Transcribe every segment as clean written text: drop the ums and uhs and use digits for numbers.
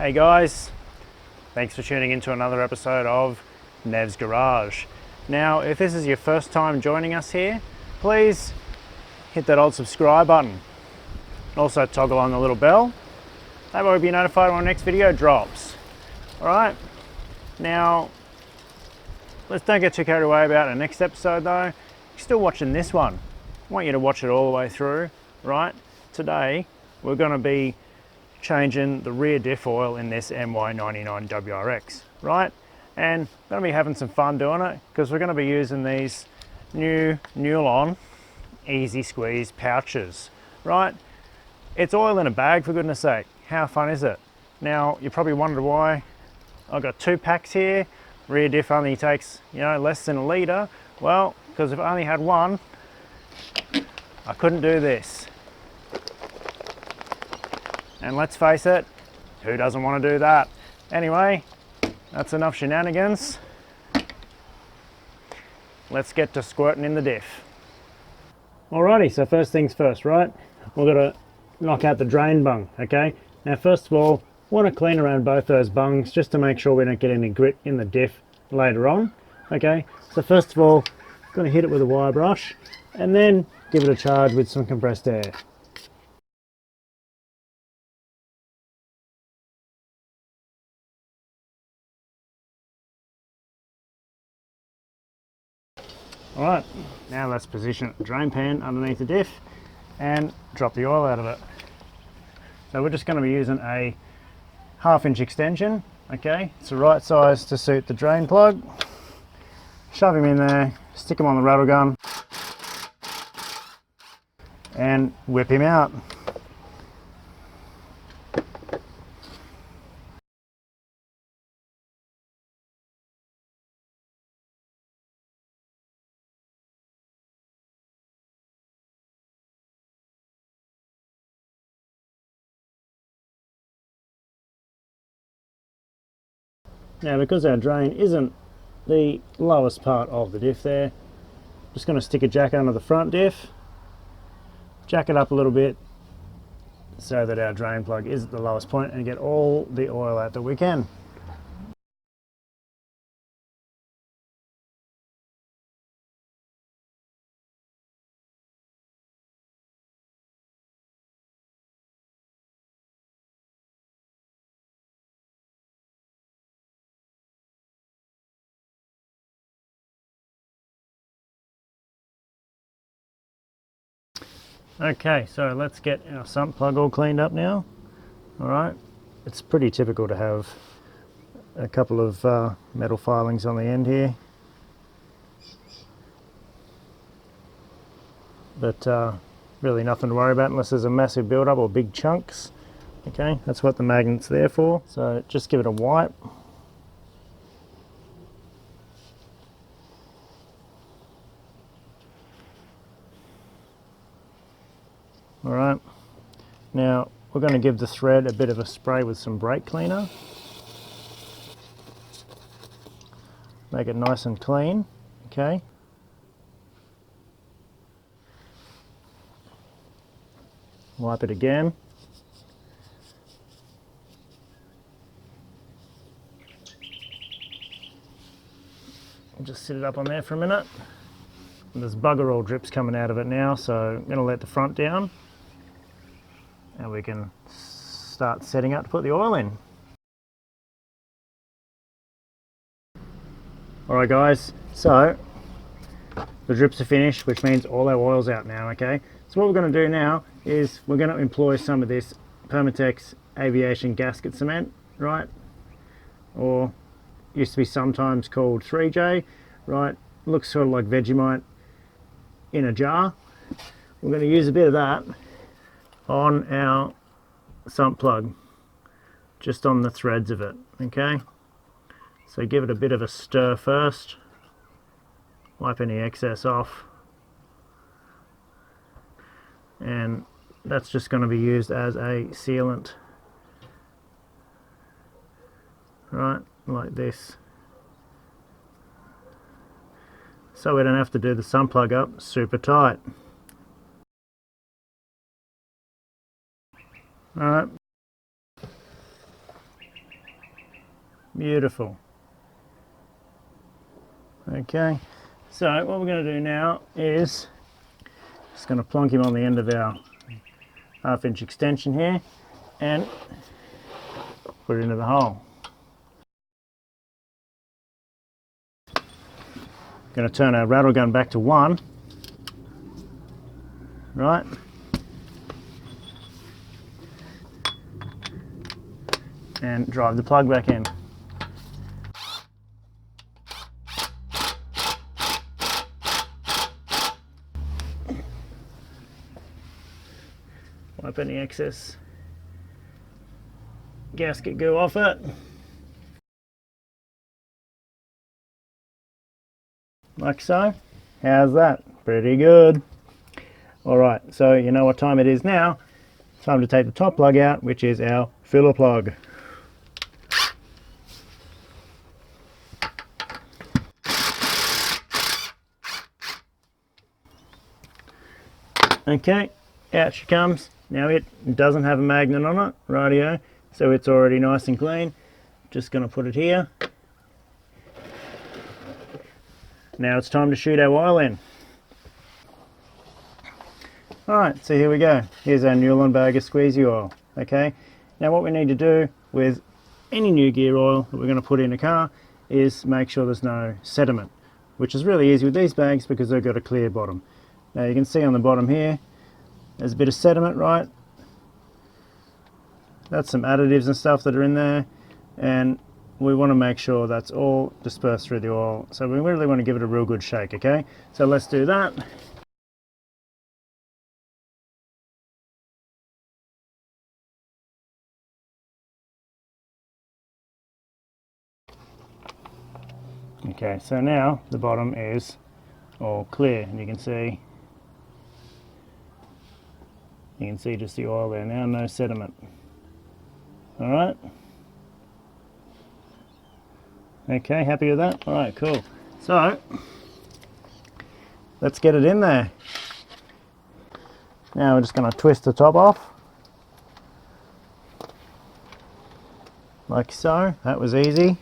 Hey guys, thanks for tuning into another episode of Nev's Garage. Now, if this is your first time joining us here, please hit that old subscribe button. Also toggle on the little bell. That way you'll be notified when our next video drops. Alright, now let's don't get too carried away about the next episode though. You're still watching this one. I want you to watch it all the way through, right? Today we're going to be changing the rear diff oil in this MY99 WRX, right? And we're going to be having some fun doing it because we're going to be using these new Nulon Ezy-Squeeze pouches, right? It's oil in a bag, for goodness sake. How fun is it? Now, you probably wondered why I've got 2 packs here. Rear diff only takes, less than a litre. Well, because if I only had one, I couldn't do this. And let's face it, who doesn't want to do that? Anyway, that's enough shenanigans. Let's get to squirting in the diff. Alrighty, so first things first, right? We're going to knock out the drain bung, okay? Now first of all, want to clean around both those bungs just to make sure we don't get any grit in the diff later on, okay? So first of all, going to hit it with a wire brush and then give it a charge with some compressed air. Alright, now let's position a drain pan underneath the diff and drop the oil out of it. So we're just going to be using a 1/2 inch extension, okay? It's the right size to suit the drain plug. Shove him in there, stick him on the rattle gun and whip him out. Now because our drain isn't the lowest part of the diff there, just going to stick a jack under the front diff, jack it up a little bit so that our drain plug is at the lowest point and get all the oil out that we can. Okay, so let's get our sump plug all cleaned up now. Alright, it's pretty typical to have a couple of metal filings on the end here. But really nothing to worry about unless there's a massive build-up or big chunks. Okay, that's what the magnet's there for. So just give it a wipe. Alright, now we're going to give the thread a bit of a spray with some brake cleaner. Make it nice and clean, okay? Wipe it again. Just sit it up on there for a minute. And there's bugger all drips coming out of it now, so I'm going to let the front down. And we can start setting up to put the oil in. Alright guys, so the drips are finished, which means all our oil's out now, okay? So what we're going to do now is we're going to employ some of this Permatex aviation gasket cement, right? Or used to be sometimes called 3J, right? Looks sort of like Vegemite in a jar. We're going to use a bit of that on our sump plug, just on the threads of it, okay? So give it a bit of a stir first, wipe any excess off, and that's just going to be used as a sealant, right, like this, so we don't have to do the sump plug up super tight. Alright, Beautiful. Okay, so what we're going to do now is just going to plonk him on the end of our 1/2 inch extension here and put it into the hole. Going to turn our rattle gun back to 1, right? And drive the plug back in. Wipe any excess gasket goo off it. Like so. How's that? Pretty good. Alright, so you know what time it is now. Time to take the top plug out, which is our filler plug. Okay, out she comes. Now it doesn't have a magnet on it, rightio, so it's already nice and clean. Just going to put it here. Now it's time to shoot our oil in. Alright, so here we go. Here's our Nulon bag of squeezy oil. Okay, now what we need to do with any new gear oil that we're going to put in a car is make sure there's no sediment, which is really easy with these bags because they've got a clear bottom. Now you can see on the bottom here, there's a bit of sediment, right? That's some additives and stuff that are in there, and we want to make sure that's all dispersed through the oil. So we really want to give it a real good shake, okay? So let's do that. Okay, so now the bottom is all clear, and you can see just the oil there now, no sediment. All right. Okay, happy with that? All right, cool. So let's get it in there. Now we're just going to twist the top off, like so. That was easy.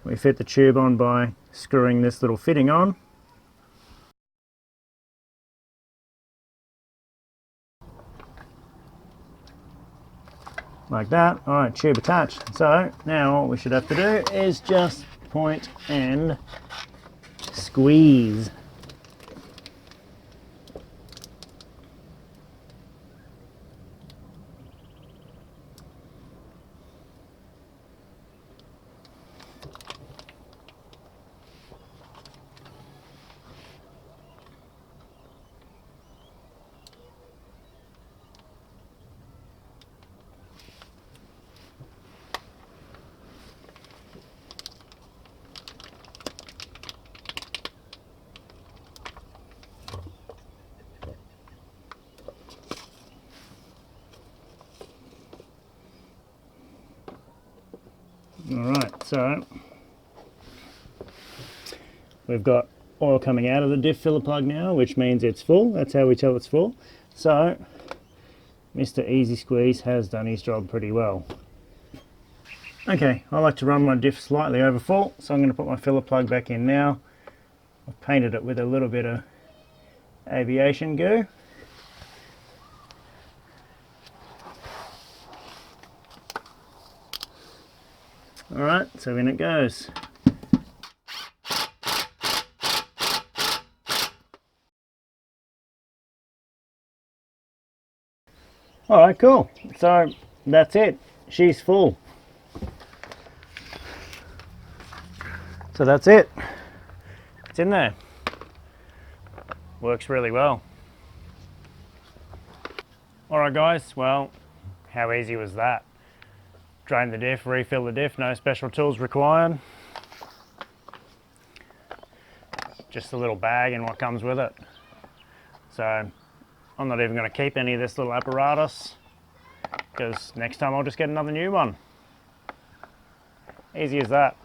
We fit the tube on by screwing this little fitting on. Like that. Alright, tube attached. So now all we should have to do is just point and squeeze. Alright, so we've got oil coming out of the diff filler plug now, which means it's full. That's how we tell it's full. So Mr. Ezy-Squeeze has done his job pretty well. Okay, I like to run my diff slightly over full, so I'm going to put my filler plug back in now. I've painted it with a little bit of aviation goo. Alright, so in it goes. Alright, cool. So that's it. She's full. So that's it. It's in there. Works really well. Alright guys, well, how easy was that? Drain the diff, refill the diff, no special tools required. Just a little bag and what comes with it. So I'm not even going to keep any of this little apparatus because next time I'll just get another new one. Easy as that.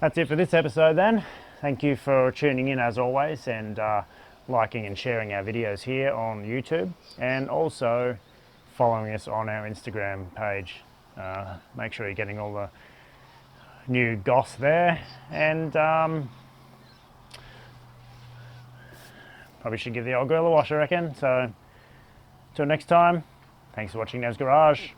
That's it for this episode then. Thank you for tuning in as always, and liking and sharing our videos here on YouTube, and also following us on our Instagram page. Make sure you're getting all the new goss there, and probably should give the old girl a wash, I reckon. So, till next time, thanks for watching Nev's Garage.